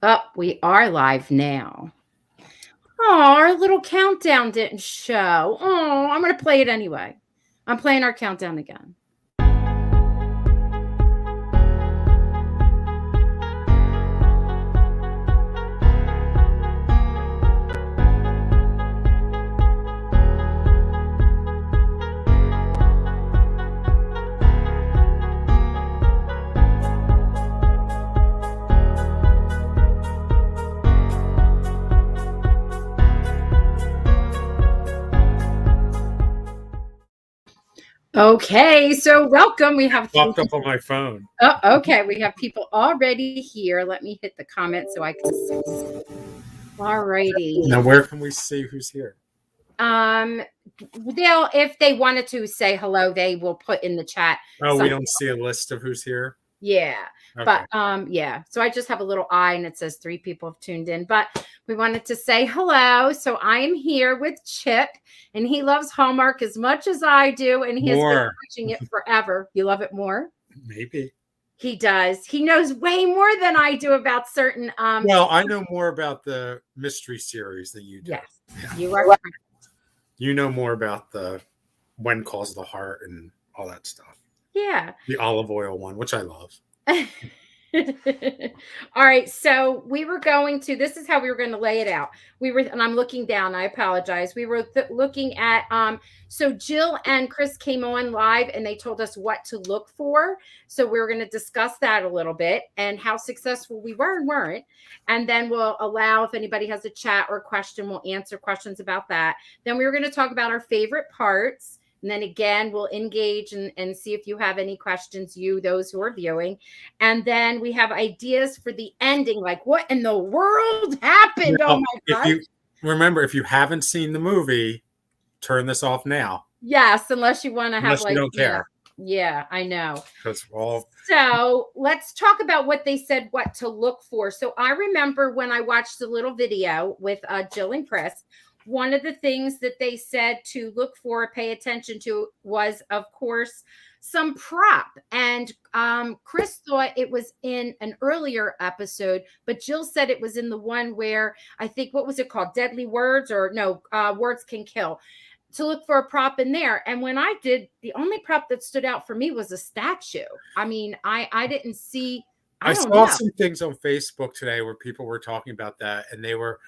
Oh, we are live now. Oh, our little countdown didn't show. Oh, I'm going to play it anyway. I'm playing our countdown again. Okay, so welcome. We have popped up on my phone. Oh, okay. We have people already here. Let me hit the comment so I can see. All righty. Now, where can we see who's here? They'll, if they wanted to say hello, they will put in the chat. Oh, we don't see a list of who's here. Yeah. Okay. But yeah, so I just have a little eye and it says 3 people have tuned in, but we wanted to say hello. So I am here with Chip and he loves Hallmark as much as I do. And he has been watching it forever. You love it more? Maybe. He does. He knows way more than I do about certain. Well, I know more about the mystery series than you do. Yes. Yeah. You are. You know more about the When Calls the Heart and all that stuff. Yeah. The olive oil one, which I love. All right, so we were going to, this is how we were going to lay it out. We were, and I'm looking down, I apologize. We were looking at, so Jill and Chris came on live and they told us what to look for. So we were going to discuss that a little bit and how successful we were and weren't. And then we'll allow, if anybody has a chat or a question, we'll answer questions about that. Then we were going to talk about our favorite parts. And then again, we'll engage and see if you have any questions, those who are viewing. And then we have ideas for the ending, like what in the world happened? Now, oh my God. If you haven't seen the movie, turn this off now. Yes, unless you want to have you don't care. Yeah, I know. So let's talk about what they said, what to look for. So I remember when I watched the little video with Jill and Chris, one of the things that they said to look for, pay attention to, was, of course, some prop. And Chris thought it was in an earlier episode, but Jill said it was in the one where, I think, what was it called? Deadly Words, or no, Words Can Kill. To look for a prop in there. And when I did, the only prop that stood out for me was a statue. I mean, I didn't see. I saw some things on Facebook today where people were talking about that, and they were.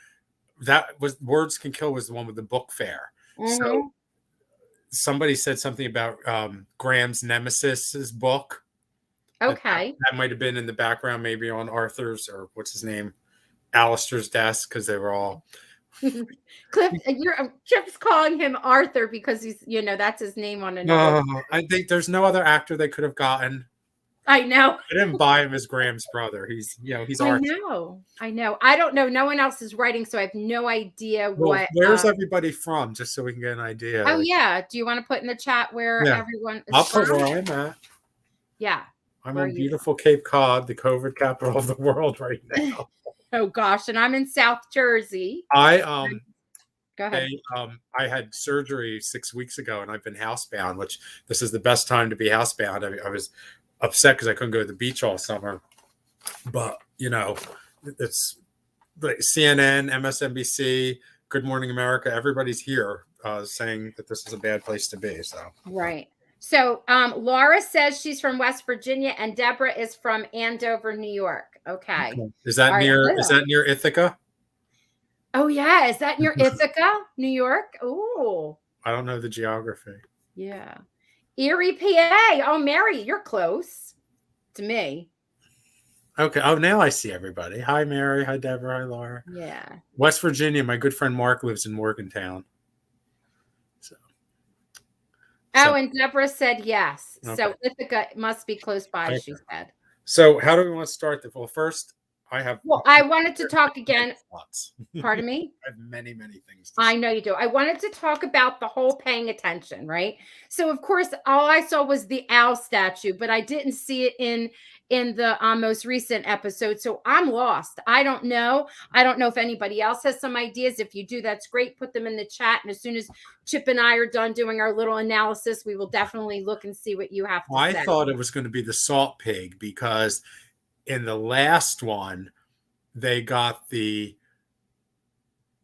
That was Words Can Kill was the one with the book fair. Mm-hmm. So somebody said something about Graham's Nemesis's book. Okay. That might have been in the background, maybe on Arthur's, or what's his name, Alistair's desk, because they were all. Chip's calling him Arthur because he's, that's his name on another. No, I think there's no other actor they could have gotten. I know. I didn't buy him as Graham's brother. He's Arthur. I know. I don't know. No one else is writing, so I have no idea what. Where's everybody from, just so we can get an idea? Oh, yeah. Do you want to put in the chat where everyone is I'll put where I'm at. Yeah. I'm in beautiful Cape Cod, the COVID capital of the world right now. Oh, gosh. And I'm in South Jersey. Go ahead. I had surgery 6 weeks ago, and I've been housebound, which this is the best time to be housebound. I was upset because I couldn't go to the beach all summer, but it's like CNN, MSNBC, Good Morning America. Everybody's here saying that this is a bad place to be. So right. So Laura says she's from West Virginia, and Deborah is from Andover, New York. Okay. Is that near Ithaca? Oh yeah, is that near Ithaca, New York? Oh. I don't know the geography. Yeah. Erie, PA. Oh, Mary, you're close to me. Okay. Oh, now I see everybody. Hi, Mary. Hi, Deborah. Hi, Laura. Yeah. West Virginia. My good friend Mark lives in Morgantown. And Deborah said yes. Okay. So Ithaca must be close by, she said. So how do we want to start this? Well, first, I wanted to talk again. Pardon me? I have many, many things. I know you do. I wanted to talk about the whole paying attention, right? So, of course, all I saw was the owl statue, but I didn't see it in the most recent episode. So I'm lost. I don't know. I don't know if anybody else has some ideas. If you do, that's great. Put them in the chat. And as soon as Chip and I are done doing our little analysis, we will definitely look and see what you have to say. I thought it was going to be the salt pig because in the last one, they got the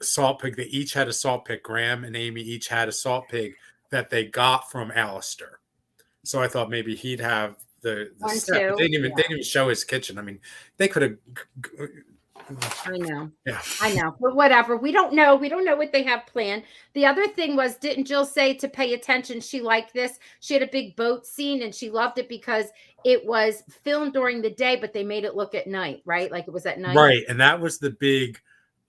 salt pig. They each had a salt pig. Graham and Amy each had a salt pig that they got from Alistair. So I thought maybe he'd have the One, set, but two. they Yeah, didn't even show his kitchen. I mean, they could have. I know. Yeah. I know, but whatever. We don't know. We don't know what they have planned. The other thing was, didn't Jill say to pay attention? She liked this. She had a big boat scene and she loved it because it was filmed during the day, but they made it look at night, right? Like it was at night. Right. And that was the big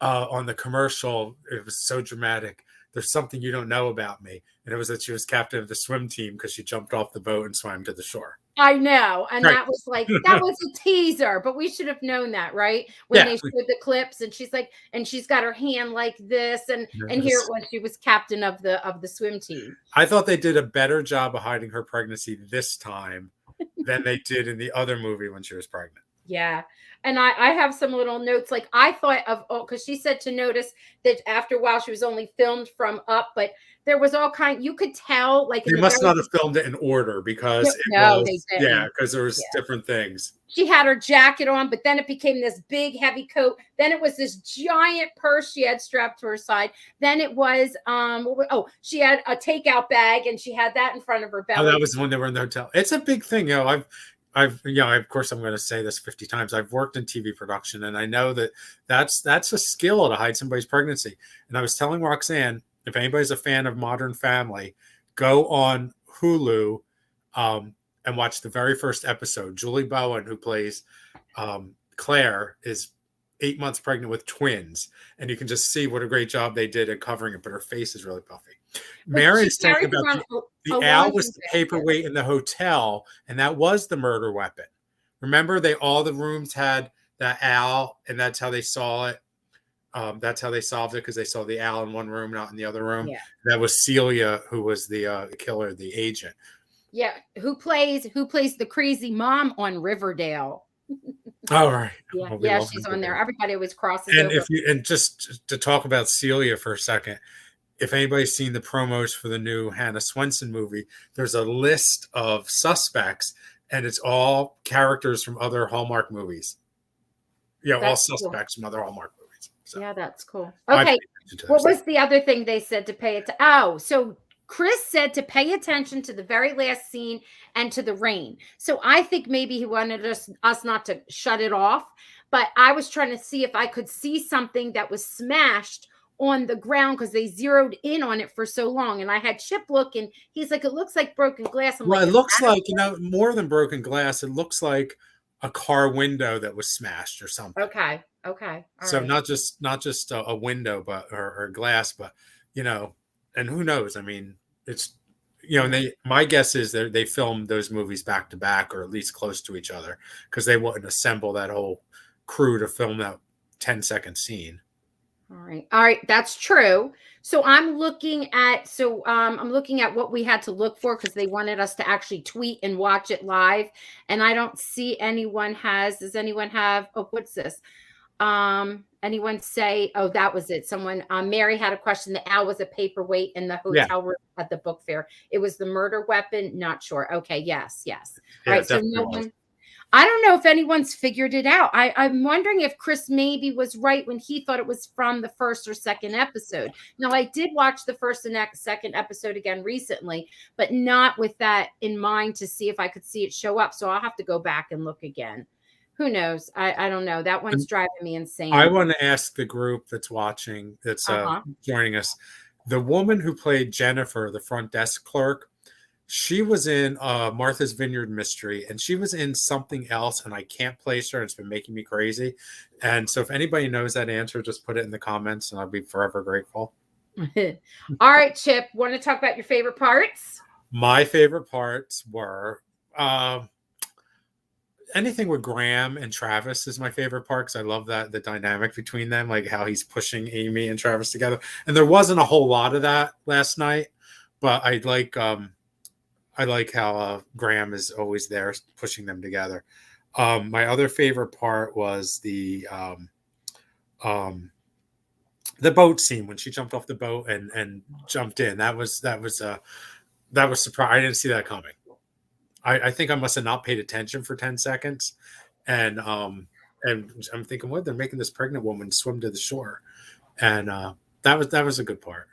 on the commercial. It was so dramatic. There's something you don't know about me. And it was that she was captain of the swim team because she jumped off the boat and swam to the shore. I know. And Right. that was like, that was a teaser, but we should have known that, right? When Yeah. they showed the clips and she's like, and she's got her hand like this. And here it was, she was captain of the swim team. I thought they did a better job of hiding her pregnancy this time than they did in the other movie when she was pregnant. Yeah. And I have some little notes. Like I thought of, oh, because she said to notice that after a while she was only filmed from up, but there was all kind, you could tell like They must not have filmed it in order because they didn't. Yeah, because there was different things. She had her jacket on, but then it became this big heavy coat. Then it was this giant purse she had strapped to her side. Then it was she had a takeout bag and she had that in front of her belly. Oh, that was when they were in the hotel. It's a big thing, of course I'm going to say this 50 times. I've worked in TV production and I know that that's a skill to hide somebody's pregnancy. And I was telling Roxanne, if anybody's a fan of Modern Family, go on Hulu and watch the very first episode. Julie Bowen, who plays Claire, is 8 months pregnant with twins. And you can just see what a great job they did at covering it, but her face is really puffy. Mary's talking about the owl was the paperweight in the hotel, and that was the murder weapon. Remember, all the rooms had that owl, and that's how they saw it. That's how they solved it, because they saw the owl in one room, not in the other room. Yeah. That was Celia, who was the killer, the agent. Yeah, who plays the crazy mom on Riverdale? All right. Yeah, well, she's on there. Everybody always crosses and over. And just to talk about Celia for a second, if anybody's seen the promos for the new Hannah Swenson movie, there's a list of suspects, and it's all characters from other Hallmark movies. Yeah, all suspects from other Hallmark movies. So, yeah, that's cool. Okay, what was the other thing they said to pay attention? Oh, so Chris said to pay attention to the very last scene and to the rain. So I think maybe he wanted us not to shut it off, but I was trying to see if I could see something that was smashed on the ground because they zeroed in on it for so long. And I had Chip look, and he's like, it looks like broken glass. Well, it looks like, more than broken glass. It looks like a car window that was smashed or something. Okay. So not just a window, but or glass, but and who knows? I mean, it's and my guess is that they filmed those movies back to back, or at least close to each other, because they wouldn't assemble that whole crew to film that 10-second scene. All right, that's true. So I'm looking at what we had to look for, because they wanted us to actually tweet and watch it live, and I don't see anyone does anyone have, what's this? Anyone say, that was it. Someone, Mary had a question. The owl was a paperweight in the hotel room at the book fair. It was the murder weapon. Not sure. Okay. Yes. All right. So I don't know if anyone's figured it out. I'm wondering if Chris maybe was right when he thought it was from the first or second episode. Now, I did watch the first and second episode again recently, but not with that in mind to see if I could see it show up. So I'll have to go back and look again. Who knows? I don't know. That one's driving me insane. I want to ask the group that's watching, that's joining us, the woman who played Jennifer, the front desk clerk, she was in Martha's Vineyard Mystery, and she was in something else, and I can't place her, and it's been making me crazy. And so if anybody knows that answer, just put it in the comments, and I'll be forever grateful. All right, Chip, want to talk about your favorite parts? My favorite parts were anything with Graham and Travis is my favorite part, because I love the dynamic between them, like how he's pushing Amy and Travis together. And there wasn't a whole lot of that last night, but I like how Graham is always there pushing them together. My other favorite part was the boat scene when she jumped off the boat and jumped in. That was surprising. I didn't see that coming. I think I must have not paid attention for 10 seconds. And and I'm thinking, what, they're making this pregnant woman swim to the shore, and that was a good part.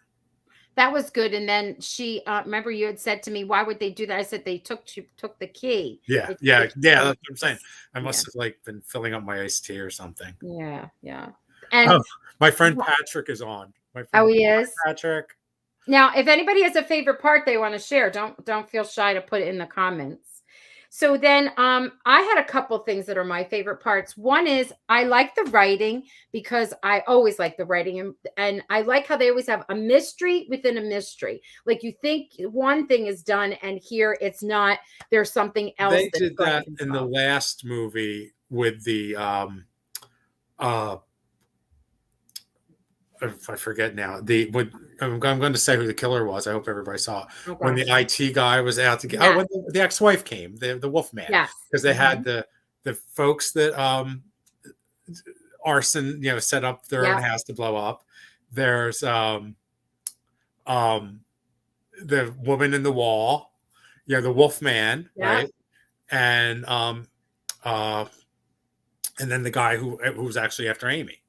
That was good. And then she, remember you had said to me, why would they do that? I said they took the key. Yeah, They took yeah, the key yeah. from That's what I'm saying. I yeah, must have like been filling up my iced tea or something. yeah, yeah. And Oh, my friend Patrick is on. My oh, friend he is. Patrick. Now, if anybody has a favorite part they want to share, don't feel shy to put it in the comments. So then I had a couple things that are my favorite parts. One is I like the writing because I always like the writing and I like how they always have a mystery within a mystery. Like you think one thing is done and here it's not. There's something else They that's did going that in the on. last movie with the uh I forget now. The when I'm going to say who the killer was. I hope everybody saw it. Oh When the gosh. IT guy was out to get Yes. when the ex-wife came, the Wolf Man, Yes. because they had the folks that arson, set up their own Yep. house to blow up. There's um the woman in the wall, the Wolf Man, Yep. right? And uh and then the guy who's actually after Amy.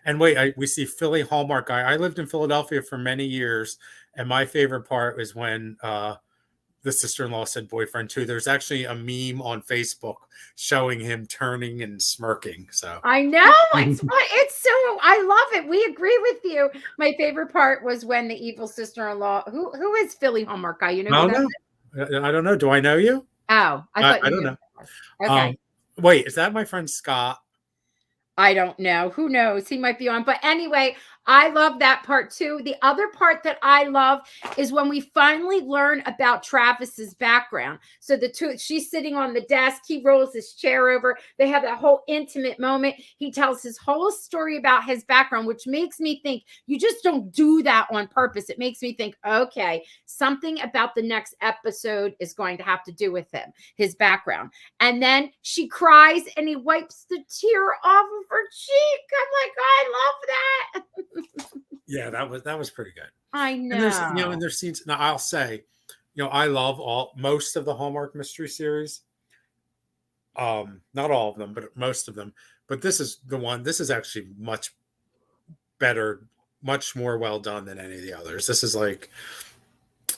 And wait, we see Philly Hallmark guy. I lived in Philadelphia for many years, and my favorite part was when the sister-in-law said boyfriend too. There's actually a meme on Facebook showing him turning and smirking. So I know it's so I love it. We agree with you. My favorite part was when the evil sister-in-law, who is Philly Hallmark guy? You know I who don't that know. is? I don't know. Do I know you? Oh, I thought I you don't knew know. who it was. Okay. Wait, is that my friend Scott? I don't know. Who knows? He might be on. But anyway, I love that part too. The other part that I love is when we finally learn about Travis's background. So the two, she's sitting on the desk. He rolls his chair over. They have that whole intimate moment. He tells his whole story about his background, which makes me think you just don't do that on purpose. It makes me think, okay, something about the next episode is going to have to do with him, his background. And then she cries and he wipes the tear off of her cheek. I'm like, I love that. Yeah, that was pretty good. I And know. there's scenes. Now I'll say, I love most of the Hallmark mystery series. Not all of them, but most of them. But this is the one. This is actually much better, much more well done than any of the others. This is like,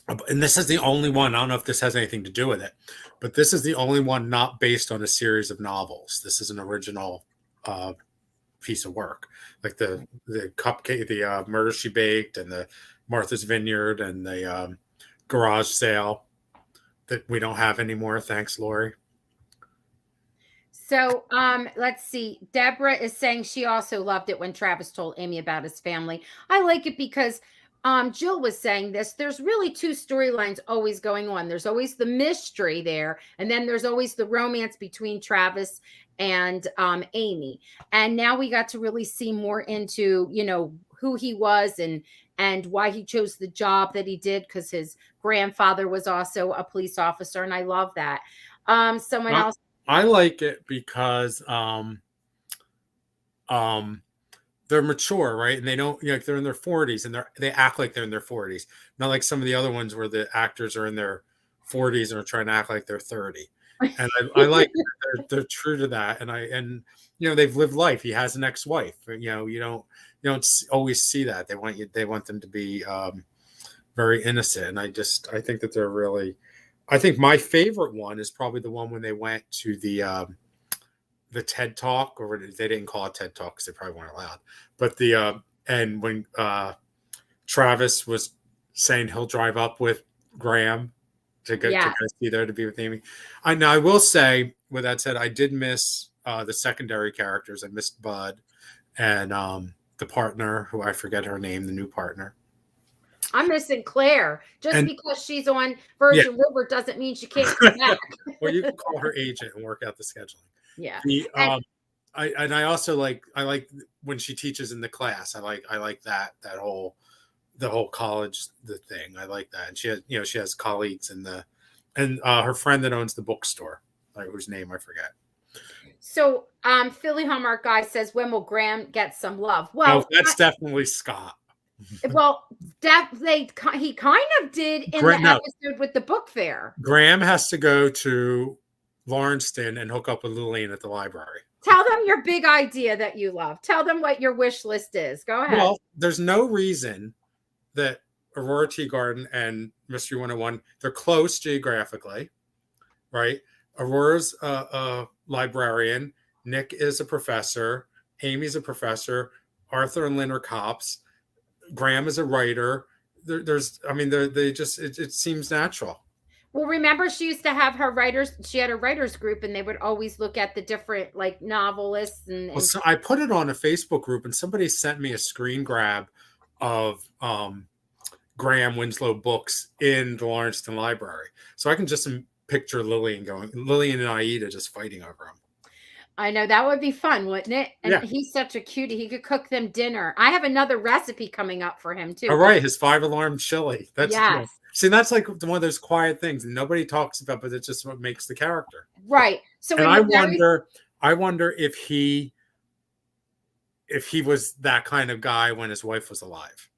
and this is the only one. I don't know if this has anything to do with it, but this is the only one not based on a series of novels. This is an original piece of work, like the cupcake, the Murder She Baked, and the Martha's Vineyard, and the garage sale that we don't have anymore. Thanks, Lori. So let's see. Deborah is saying she also loved it when Travis told Amy about his family. I like it because Jill was saying this. There's really two storylines always going on. There's always the mystery there, and then there's always the romance between Travis and Amy. And now we got to really see more into, who he was and why he chose the job that he did because his grandfather was also a police officer, and I love that. Someone I, else. I like it because um, they're mature, right? And they don't, they're in their 40s and they act like they're in their 40s. Not like some of the other ones where the actors are in their 40s and are trying to act like they're 30. And I like they're true to that. And they've lived life. He has an ex-wife. You don't always see that. They want them to be very innocent. And I think that they're really. I think my favorite one is probably the one when they went to the TED Talk, or they didn't call it TED Talk because they probably weren't allowed. But and when Travis was saying he'll drive up with Graham to go see there to be with Amy. I will say, with that said, I did miss the secondary characters. I missed Bud and the partner, who I forget her name, the new partner. I'm missing Claire. Just because she's on Virgin River doesn't mean she can't come back. Well, you can call her agent and work out the scheduling. Yeah. I also like when she teaches in the class. I like that whole the whole college thing. I like that, and she has colleagues and her friend that owns the bookstore, whose name I forget. So Philly Hallmark guy says, when will Graham get some love? Well, that's definitely Scott. Well, he kind of did in the episode with the book fair. Graham has to go to Lawrencetown and hook up with Lillian at the library. Tell them your big idea that you love. Tell them what your wish list is. Go ahead. Well, there's no reason that Aurora Tea Garden and Mystery 101, they're close geographically, right? Aurora's a librarian. Nick is a professor. Amy's a professor. Arthur and Lynn are cops. Graham is a writer. I mean, they just, it seems natural. Well, remember she used to have her writers. She had a writers group, and they would always look at the different like novelists Well, so I put it on a Facebook group, and somebody sent me a screen grab of Graham Winslow books in the Lawrencetown Library, so I can just picture Lillian and Aida just fighting over them. I know that would be fun, wouldn't it? And Yeah. he's such a cutie. He could cook them dinner. I have another recipe coming up for him too. All right, his 5-alarm chili. That's yes. See, that's like one of those quiet things that nobody talks about, but it's just what makes the character. Right. So, and I wonder if he was that kind of guy when his wife was alive.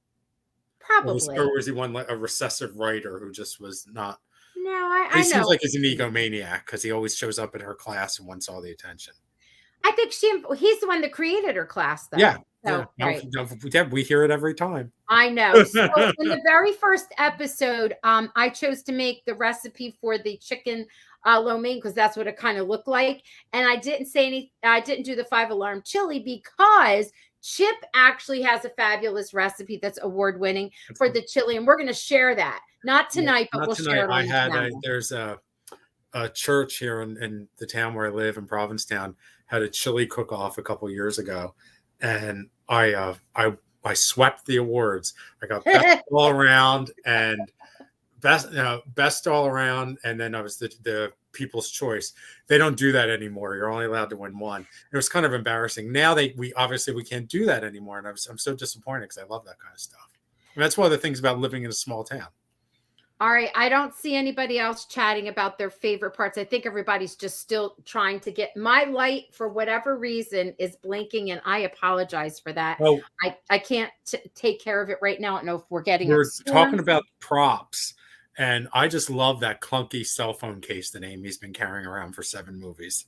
Probably. Or was he a recessive writer who just was not? No, I He know. seems like he's an egomaniac because he always shows up in her class and wants all the attention. I think he's the one that created her class, though. Yeah. So, right. We hear it every time. I know. So in the very first episode, I chose to make the recipe for the chicken lo mein because that's what it kind of looked like. And I didn't do the 5-alarm chili because Chip actually has a fabulous recipe that's award winning for the chili, and we're going to share that. Not tonight, but we'll share it. There's a church here in the town where I live in Provincetown had a chili cook-off a couple years ago, and I swept the awards. I got best all around and best all around, and then I was the People's Choice. They don't do that anymore. You're only allowed to win one. It was kind of embarrassing. Now we can't do that anymore, and I'm so disappointed because I love that kind of stuff. And that's one of the things about living in a small town. All right. I don't see anybody else chatting about their favorite parts. I think everybody's just still trying to get my light for whatever reason is blinking, and I apologize for that. Oh, I can't take care of it right now. I don't know if we're talking about props, and I just love that clunky cell phone case that Amy's been carrying around for 7 movies.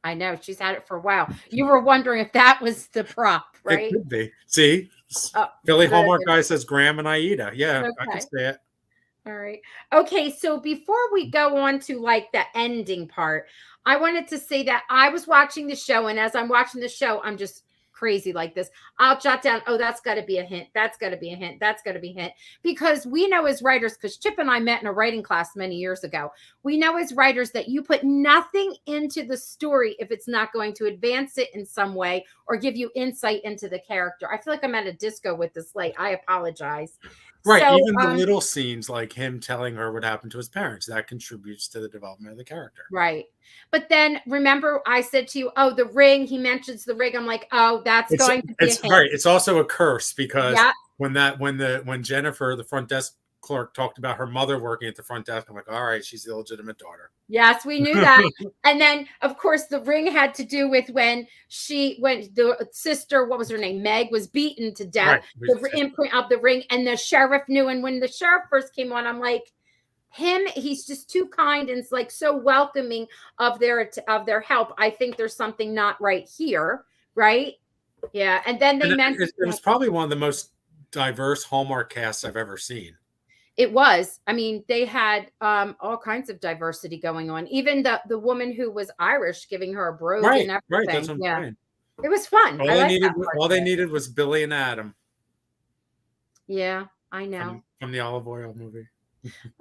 I know she's had it for a while. You were wondering if that was the prop, right? It could be. See, Philly Hallmark guy says Graham and Aida. Yeah, okay. I can say it. All right. Okay. So before we go on to like the ending part, I wanted to say that I was watching the show, and as I'm watching the show, I'm just crazy like this. I'll jot down, oh, that's got to be a hint. That's got to be a hint. That's got to be a hint. Because we know as writers, because Chip and I met in a writing class many years ago, we know as writers that you put nothing into the story if it's not going to advance it in some way or give you insight into the character. I feel like I'm at a disco with this light. I apologize. Right. So, even the little scenes like him telling her what happened to his parents, that contributes to the development of the character. Right. But then remember I said to you, oh, the ring, he mentions the ring. I'm like, oh, that's going to be a hint. Right. It's also a curse because when Jennifer, the front desk clerk, talked about her mother working at the front desk, I'm like, all right, she's the illegitimate daughter. Yes, we knew that. And then, of course, the ring had to do with when the sister, what was her name? Meg was beaten to death. Right. The imprint of the ring, and the sheriff knew. And when the sheriff first came on, I'm like, he's just too kind and like so welcoming of their help. I think there's something not right here, right? Yeah. And then they mentioned it was probably one of the most diverse Hallmark casts I've ever seen. It was. I mean, they had all kinds of diversity going on. Even the woman who was Irish giving her a brogue and everything. Right, that's what I'm saying. It was fun. All they needed was Billy and Adam. Yeah, I know. From the Olive Oil movie.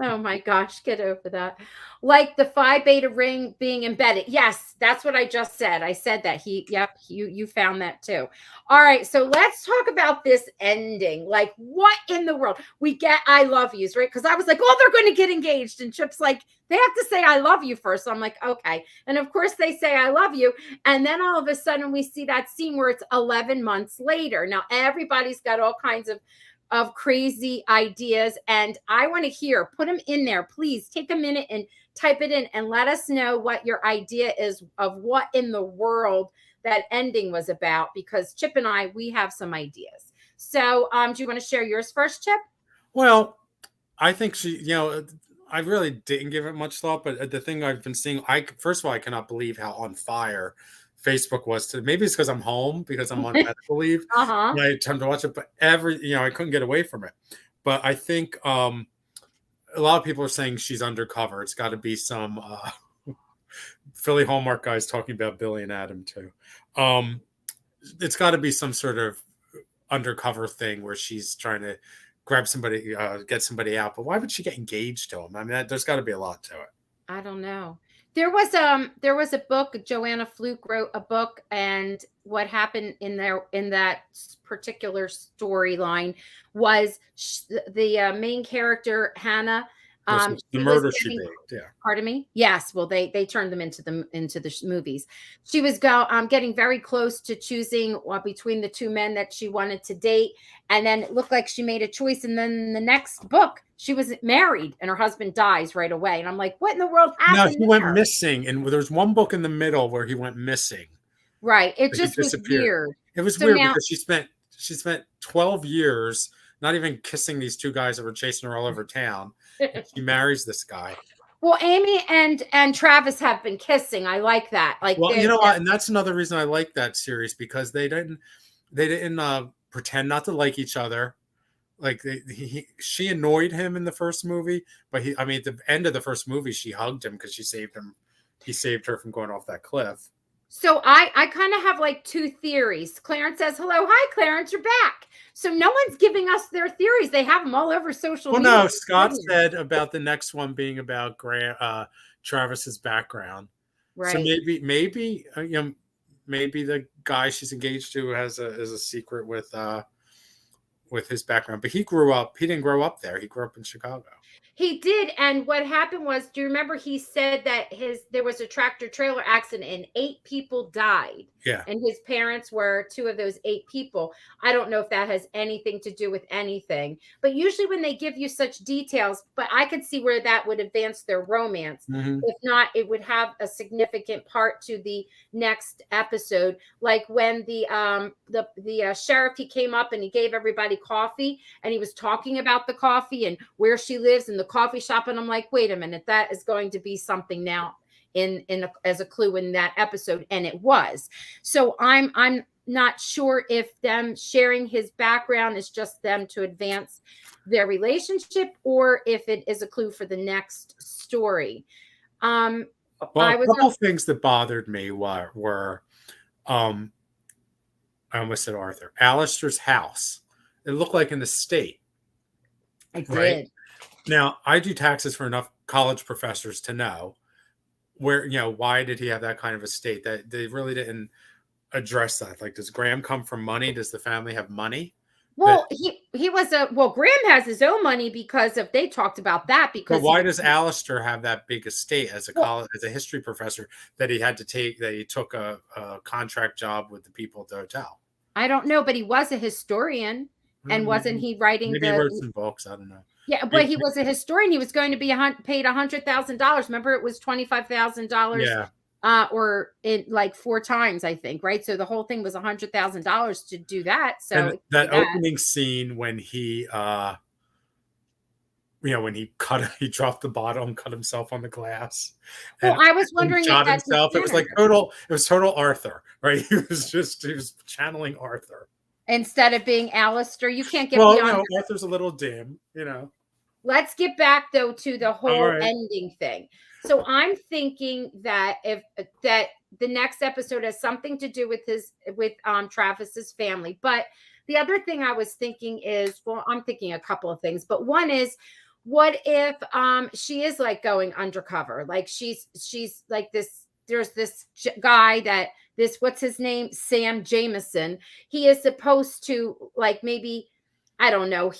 Oh my gosh, get over that. Like the Phi Beta ring being embedded. Yes, that's what I just said. I said that. You found that too. All right, so let's talk about this ending. Like, what in the world? We get I love yous, right? Because I was like, oh, they're going to get engaged. And Chip's like, they have to say I love you first. So I'm like, okay. And of course they say I love you. And then all of a sudden we see that scene where it's 11 months later. Now everybody's got all kinds of crazy ideas, and I want to hear, put them in there. Please take a minute and type it in and let us know what your idea is of what in the world that ending was about, because Chip and we have some ideas. So do you want to share yours first, Chip? Well, I think I really didn't give it much thought, but the thing I've been seeing, first of all, I cannot believe how on fire Facebook was to maybe it's because I'm home because I'm on medical leave. Uh-huh. And I had time to watch it, but I couldn't get away from it. But I think a lot of people are saying she's undercover. It's got to be some Philly Hallmark guys talking about Billy and Adam too. It's got to be some sort of undercover thing where she's trying to grab somebody, get somebody out. But why would she get engaged to him? I mean, there's got to be a lot to it. I don't know. There was a book. Joanna Fluke wrote a book, and what happened in that particular storyline was the main character Hannah. The She was murder she getting, baked. Yeah. pardon me. Yes, well, they turned them into the movies. She was getting very close to choosing between the two men that she wanted to date, and then it looked like she made a choice. And then the next book, she was married, and her husband dies right away. And I'm like, what in the world No, happened he went there? missing, and there's one book in the middle where he went missing. Right. It He just was disappeared. weird. It was So weird now, because she spent 12 years not even kissing these two guys that were chasing her all over town. She marries this guy. well, Amy and Travis have been kissing. I like that. Like, Well, you know what, and that's another reason I like that series because they didn't pretend not to like each other. Like she annoyed him in the first movie, but at the end of the first movie, she hugged him because she saved him. He saved her from going off that cliff. So I kind of have like two theories. Clarence says, "Hello, hi, Clarence, you're back." So no one's giving us their theories. They have them all over social Well, media. no, Scott said about the next one being about Travis's background. So Right. maybe maybe the guy she's engaged to has a secret with his background. But he didn't grow up there. He grew up in Chicago. He did, and what happened was, do you remember he said that there was a tractor trailer accident and 8 people died, Yeah. and his parents were 2 of those 8 people. I don't know if that has anything to do with anything, but usually when they give you such details, but I could see where that would advance their romance. Mm-hmm. If not, it would have a significant part to the next episode, like when the sheriff, he came up and he gave everybody coffee, and he was talking about the coffee and where she lives and the coffee shop, and I'm like, wait a minute, that is going to be something now as a clue in that episode, and it was. So I'm not sure if them sharing his background is just them to advance their relationship, or if it is a clue for the next story. Well, a couple things that bothered me were I almost said Arthur. Alistair's house. It looked like an estate. I did. Right? Now, I do taxes for enough college professors to know why did he have that kind of estate? That they really didn't address that. Like, does Graham come from money? Does the family have money? Well, he was Graham has his own money because they talked about that because. But why does Alistair have that big estate as a history professor that he took a contract job with the people at the hotel? I don't know, but he was a historian, and wasn't he writing? Maybe he wrote some books. I don't know. Yeah, but he was a historian. He was going to be paid $100,000. Remember, it was $25,000. Yeah. Or in like 4 times, I think, right? So the whole thing was $100,000 to do that. So and that opening scene when he when he dropped the bottle and cut himself on the glass. Well, I was wondering shot himself. It was like total Arthur, right? He was channeling Arthur. Instead of being Alistair. You can't get beyond. Arthur's a little dim, Let's get back though to the whole ending thing. So I'm thinking that that the next episode has something to do with Travis's family. But the other thing I was thinking is, well, I'm thinking a couple of things, but one is, what if she is like going undercover? Like she's like this, there's this guy what's his name? Sam Jamison. He is supposed to, like, maybe, I don't know,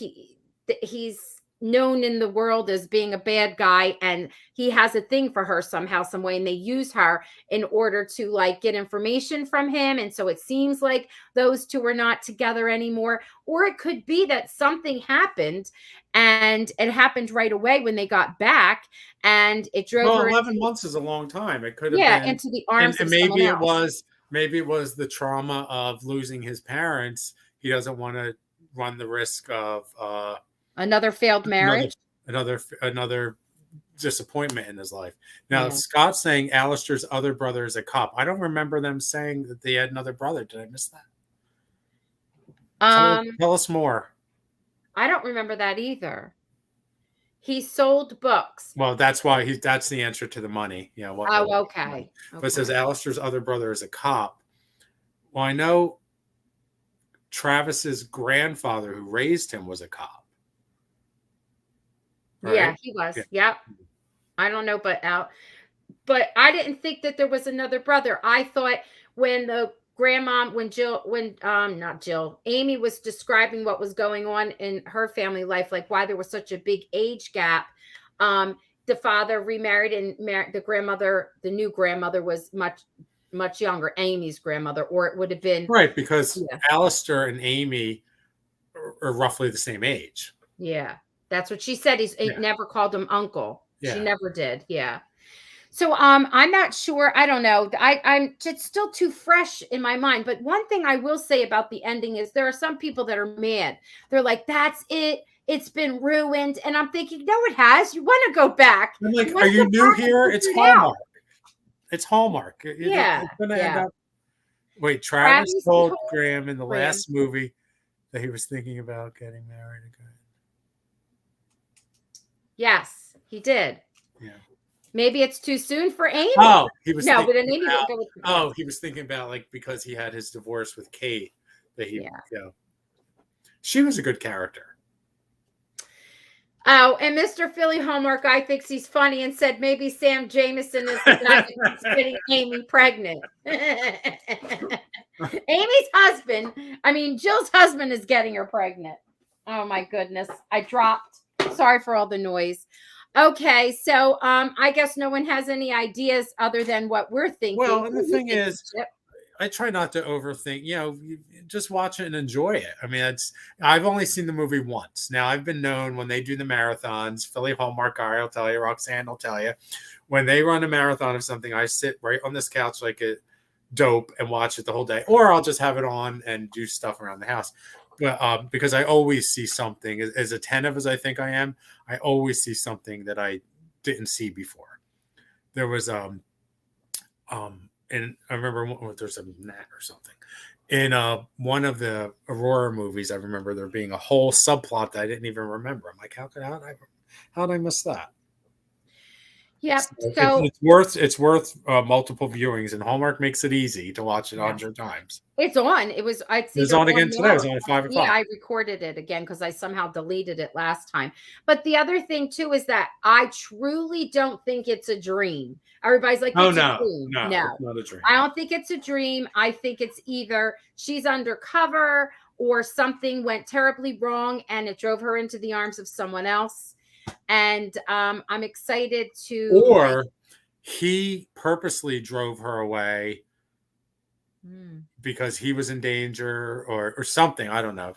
he's known in the world as being a bad guy, and he has a thing for her somehow, some way, and they use her in order to like get information from him. And so it seems like those two are not together anymore. Or it could be that something happened, and it happened right away when they got back, and it drove her 11 months is a long time. It could have been into the arms and of maybe someone else. Maybe it was the trauma of losing his parents. He doesn't want to run the risk of another failed marriage, another disappointment in his life. Now, Yeah. Scott's saying Alistair's other brother is a cop. I don't remember them saying that they had another brother. Did I miss that? Tell us more. I don't remember that either. He sold books. Well, that's why that's the answer to the money. You know, Oh, okay. But it says Okay. Alistair's other brother is a cop. Well, I know Travis's grandfather who raised him was a cop. Yeah, Right? he was. Yeah. Yep. I don't know, but I didn't think that there was another brother. I thought when the grandma, when Jill, when not Jill, Amy was describing what was going on in her family life, like why there was such a big age gap. Um, the father remarried and the grandmother, the new grandmother was much younger, Amy's grandmother, or it would have been Right, because yeah, Alistair and Amy are roughly the same age. yeah. That's what she said. He Yeah. never called him uncle. She Yeah. never did. Yeah. So I'm not sure. I don't know. I'm it's still too fresh in my mind. But one thing I will say about the ending is there are some people that are mad. They're like, that's it. It's been ruined. And I'm thinking, no, it has. You want to go back. I'm You like, want are to you go new back and here? It's figure it out. Hallmark. It's Hallmark. Yeah. It's going to end Yeah. up. Wait, Travis Travis told told Graham in the Graham. last movie that he was thinking about getting married again. Yes, he did. Yeah. Maybe it's too soon for Amy. Oh, he was No, but thinking then Amy about, would go with the oh, he was thinking about like because he had his divorce with Kate that he, Yeah. you know, she was a good character. Oh, and Mr. Philly Hallmark guy thinks he's funny and said maybe Sam Jamison is the guy that's getting Amy pregnant. Amy's husband, I mean, Jill's husband is getting her pregnant. Oh my goodness. I dropped. Sorry for all the noise. Okay, so I guess no one has any ideas other than what we're thinking. Well, and the What do you thing think, is, Chip? I try not to overthink. You know, you just watch it and enjoy it. I mean, I've only seen the movie once. Now, I've been known when they do the marathons. Philly Hallmark guy will tell you, Roxanne will tell you, when they run a marathon of something, I sit right on this couch like a dope and watch it the whole day, or I'll just have it on and do stuff around the house. But because I always see something, as attentive as I think I am, I always see something that I didn't see before. There was and I remember there's a gnat or something in one of the Aurora movies. I remember there being a whole subplot that I didn't even remember. I'm like, how did I miss that? Yep. So it's worth multiple viewings, and Hallmark makes it easy to watch it Yeah. 100 times. It's on. It's It was either on again today. now It was on at 5 o'clock. Yeah, I recorded it again because I somehow deleted it last time. But the other thing too is that I truly don't think it's a dream. Everybody's like, Oh it's a no, dream. no, No, it's not a dream. I don't think it's a dream. I think it's either she's undercover or something went terribly wrong and it drove her into the arms of someone else. And I'm excited to Or he purposely drove her away because he was in danger or something. I don't know.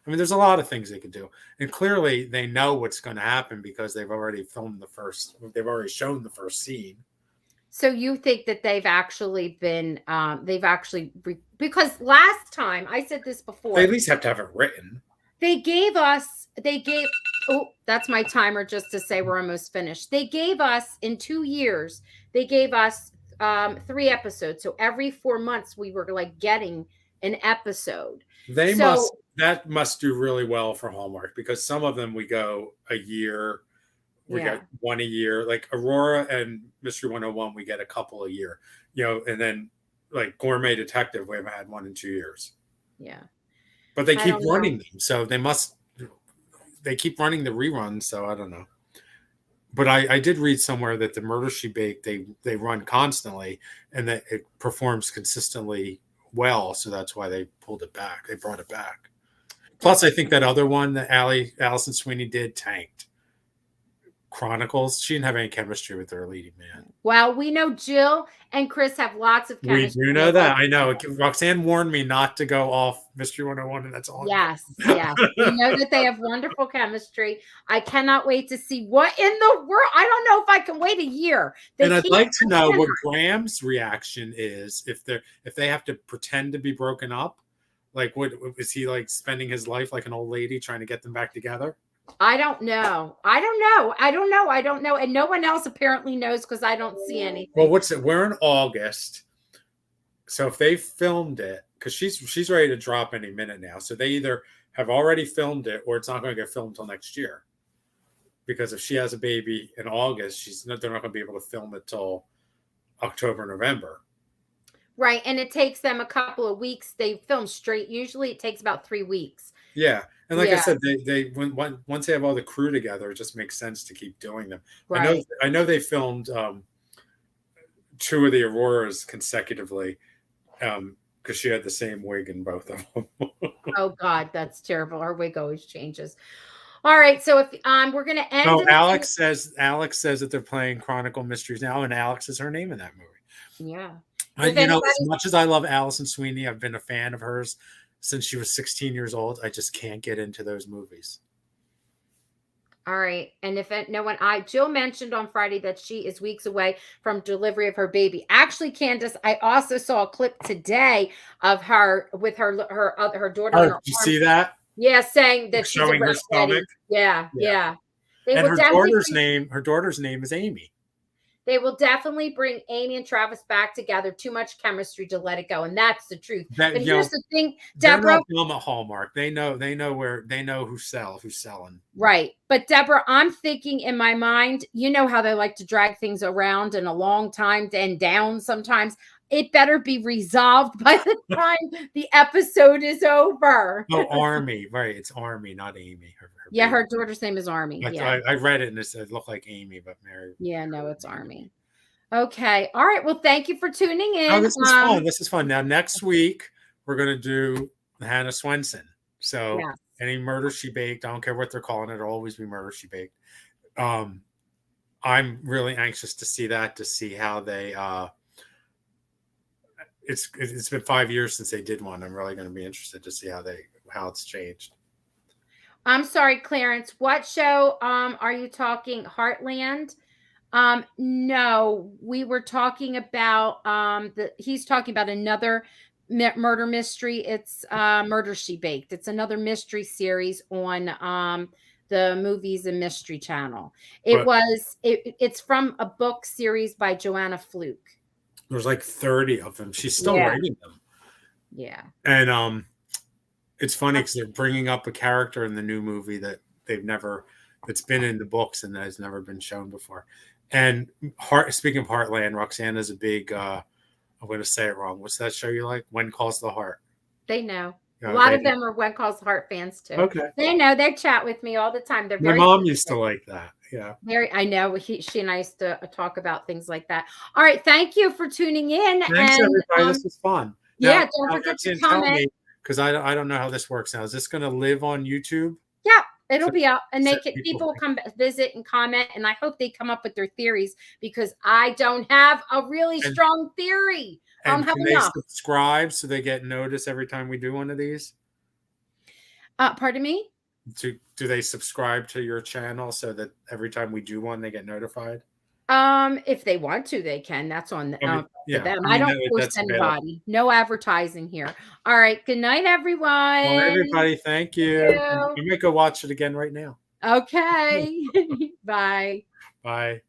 I mean, there's a lot of things they could do, and clearly they know what's going to happen because they've already filmed they've already shown the first scene. So you think that they've actually been, because last time I said this before, They at least have to have it written. they gave, oh, that's my timer just to say we're almost finished. They gave us in 2 years, they gave us 3 episodes. So every 4 months we were like getting an episode. That must do really well for Hallmark because some of them we go a year. We got one a year, like Aurora and Mystery 101. We get a couple a year, and then like Gourmet Detective, we haven't had one in 2 years. Yeah, but they keep running them, so they keep running the reruns. So I don't know. But I did read somewhere that the Murder She Baked they run constantly and that it performs consistently well. So that's why they pulled it back. They brought it back. Plus, I think that other one that Allison Sweeney did tanked. Chronicles. She didn't have any chemistry with her leading man. Well, we know Jill and Chris have lots of chemistry. We do know that. I know. Roxanne warned me not to go off Mystery 101, and that's all. Yes. We know that they have wonderful chemistry. I cannot wait to see what in the world. I don't know if I can wait a year. And I'd like to know what Graham's reaction is if they have to pretend to be broken up. Like, what is he like spending his life like an old lady trying to get them back together? I don't know. I don't know. I don't know. I don't know. And no one else apparently knows because I don't see Well, anything. what's it? We're in August, so if they filmed it, because she's ready to drop any minute now, so they either have already filmed it or it's not going to get filmed until next year. Because if she has a baby in August, they're not going to be able to film it till October, November. Right. And it takes them a couple of weeks. They film straight. Usually it takes about 3 weeks. Yeah, and like I Yeah. said, once they have all the crew together, it just makes sense to keep doing them. Right. I know they filmed two of the Auroras consecutively because she had the same wig in both of them. Oh God, that's terrible. Our wig always changes. All right. So if we're gonna end No, it. Alex says that they're playing Chronicle Mysteries now, and Alex is her name in that movie. Yeah. If As anybody much as I love Allison Sweeney, I've been a fan of hers since she was 16 years old. I just can't get into those movies. All right. And if no one, Jill mentioned on Friday that she is weeks away from delivery of her baby. Actually, Candace, I also saw a clip today of her with her daughter Oh, in did her you arms. see that? Yeah, saying that she's Showing her stomach. ready. Yeah, Yeah. yeah. They And will definitely her daughter's name is Amy. they will definitely bring Amy and Travis back together. Too much chemistry to let it go, and that's the truth. That But here's the thing, they're Deborah. not film at Hallmark. They know who's selling. Right. But Deborah, I'm thinking in my mind, you know how they like to drag things around in a long time and down sometimes. It better be resolved by the time the episode is over. Oh, Army, right? It's Army, not Amy. Her Yeah, baby. her daughter's name is Army. Yeah. I read it and it looked like Amy, but Mary. Yeah, no, it's Army. Okay. All right. Well, thank you for tuning Oh, in. this is fun. This is fun. Now, next week we're gonna do Hannah Swenson. So Yes. any murder she baked, I don't care what they're calling it, it'll always be murder she baked. I'm really anxious to see that, to see how they it's been 5 years since they did one. I'm really going to be interested to see how it's changed. I'm sorry, Clarence. What show are you talking? Heartland? No, we were talking about he's talking about another murder mystery. It's Murder She Baked. It's another mystery series on the Movies and Mystery Channel. It's from a book series by Joanna Fluke. There's like 30 of them. She's still Yeah. writing them. Yeah. And it's funny because they're bringing up a character in the new movie that's been in the books and that has never been shown before. And speaking of Heartland, Roxanne is a big I'm going to say it wrong. What's that show you like? When Calls the Heart. They know. A lot of them are When Calls the Heart fans too. Okay. They know. They chat with me all the time. They're My mom used to like that. Yeah. I know. She and I used to talk about things like that. All right. Thank you for tuning in. Thanks, everybody. This was fun. Yeah. Don't forget to comment. Because I don't know how this works now. Is this going to live on YouTube? Yeah. It'll be out, and people will come visit and comment, and I hope they come up with their theories because I don't have a really strong theory. I don't have enough. They subscribe so they get notice every time we do one of these? Pardon me? Do they subscribe to your channel so that every time we do one, they get notified? If they want to, they can. That's on them. I don't force anybody. No advertising here. All right. Good night, everyone. Well, everybody, thank you. You may go watch it again right now. Okay. Bye. Bye.